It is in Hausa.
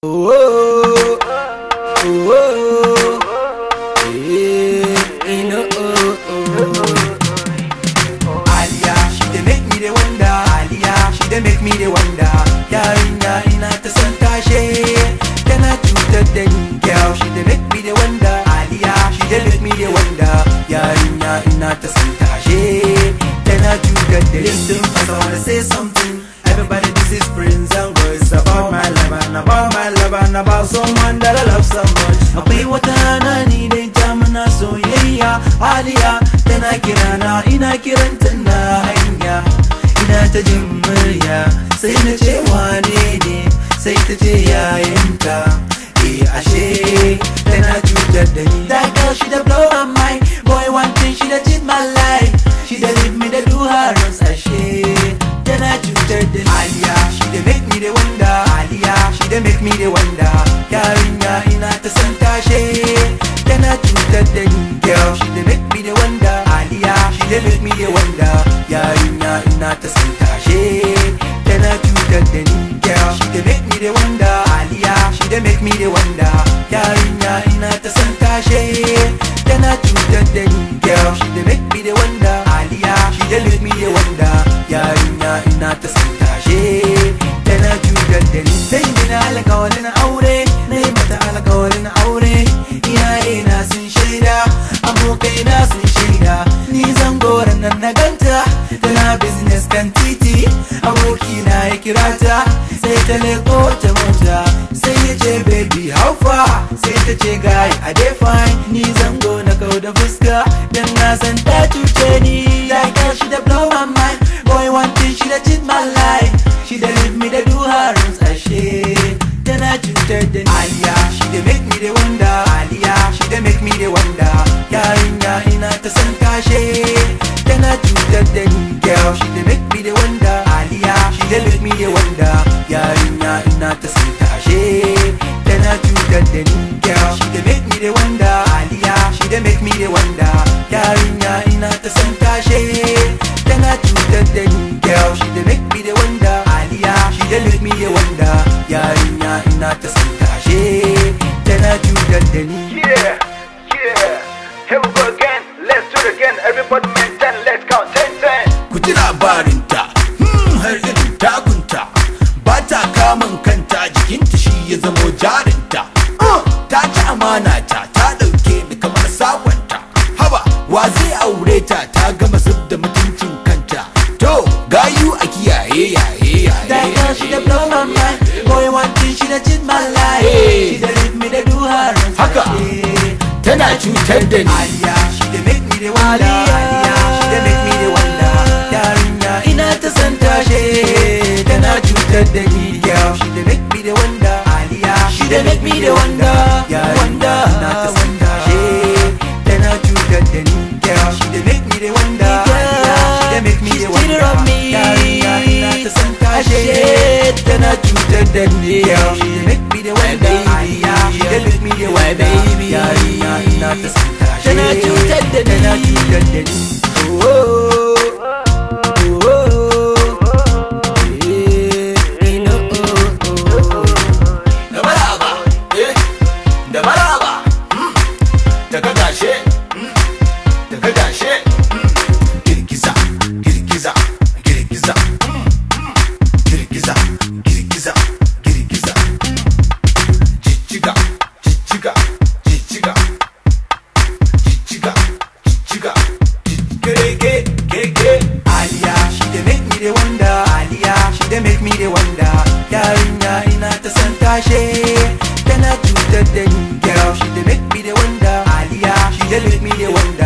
Whoa, whoa, yeah, no, Aliyah, she dey make me dey wonder. Aliyah, she dey make me dey wonder. Yarinya ina ta san tashe, tana cutar da ni. Girl, she dey make me dey wonder. Aliyah, she dey make me dey wonder. Yarinya ina ta san tashe, tana cutar da ni. Listen, I wanna say something. Everybody, this is Prince and Go. It's about my life and about my love and about someone that I love so much. Akwai wata rana ni dai ta muna soyayya. Aliyah tana kirana, ina kiranta na hanya. Ina ta jin murya, sai na ce wane ne, sai ta ce yayinta. Ashe tana cutar da ni. That girl, she da blow my mind. Boy, one thing, she da cheat my life. She da leave me, da do her runs. Ashe tana cutar da ni. Aliyah, she da make me dey wonder. Aliyah, she da make me dey wonder. Yarinya ina ta san tashe, tana cutar da ni. Girl, she da make me dey wonder. Aliyah, she da make me dey wonder. Yarinya ina ta san tashe, tana cutar da ni. Girl, she da make me dey wonder. Aliyah, she da make me dey wonder. Yarinya ina ta san tashe, tana cutar da ni. Girl, she da make me dey wonder. Aliyah, she da make me dey wonder. Yarinya ina ta san tashe, tana cutar da ni. Sai na alƙawarin aure, na yi mata alƙawarin aure. Iyaye na sun shaida, abokai na sun shaida. Ni zan gora nan na ganta, tana business kan titi. Aboki na ya kira ta, sai ta leko ta mota. Sai ya ce baby how far, sai ta ce guy I dey fine. Ni zan go na kau da fuska, dan na san ta cuce ni. That girl, she da blow my mind. Boy, one thing, she da cheat my life. She da leave me, da do her runs. Ashe tana cutar da ni. Aliyah, she da make me dey wonder. Aliyah, she da make me dey wonder. Yarinya ina ta san tashe, tana cutar da ni. Girl, she da make me dey wonder. Aliyah, she da make me dey wonder. Yarinya ina ta san tashe, tana cutar da ni. Girl, she da make me dey wonder. Aliyah, she da make me dey wonder. Yarinya ina ta san tashe, tana cutar da ni. Girl, she da make me dey wonder. Aliyah, she da make me dey wonder. Yarinya ina ta san tashe, tana cutar da ni. Yeah, here we go again. Let's do it again. Everybody maintain. Let's count 10. Ku ji labarinta, har irin takunta. Ba ta kamun kanta, jikinta shi ya zamo jarinta. Ta ci amana ta ɗauke ni kamar sakonta. Haba, wa zai aure ta, ta gama zub da mutuncin kanta. To, gayu a kiyaye yaye. That girl, she da blow my mind. Boy, one thing, she da cheat my life. She da leave me, da do her runs. Haka, tana cutar da ni. Aliyah, she da make me dey wonder. Aliyah, she da make me dey wonder. Yarinya ina ta san tashe, tana cutar da ni. Girl, she da make me dey wonder. Aliyah, she da make me dey wonder. Yarinya ina ta san tashe, tana cutar da ni. Girl, she da make me dey wonder. Aliyah, she da make me dey wonder. Yarinya ina ta san tashe, tana cutar da ni. Girl, she da make me dey wonder. Aliyah, she da make me dey wonder. Yarinya ina ta san tashe, tana cutar da ni. Aliyah, she da make me dey wonder. Aliyah, she da make me dey wonder. Yarinya ina ta san tashe, tana cutar da ni. Girl, she da make me dey wonder. Aliyah, she da make me dey wonder.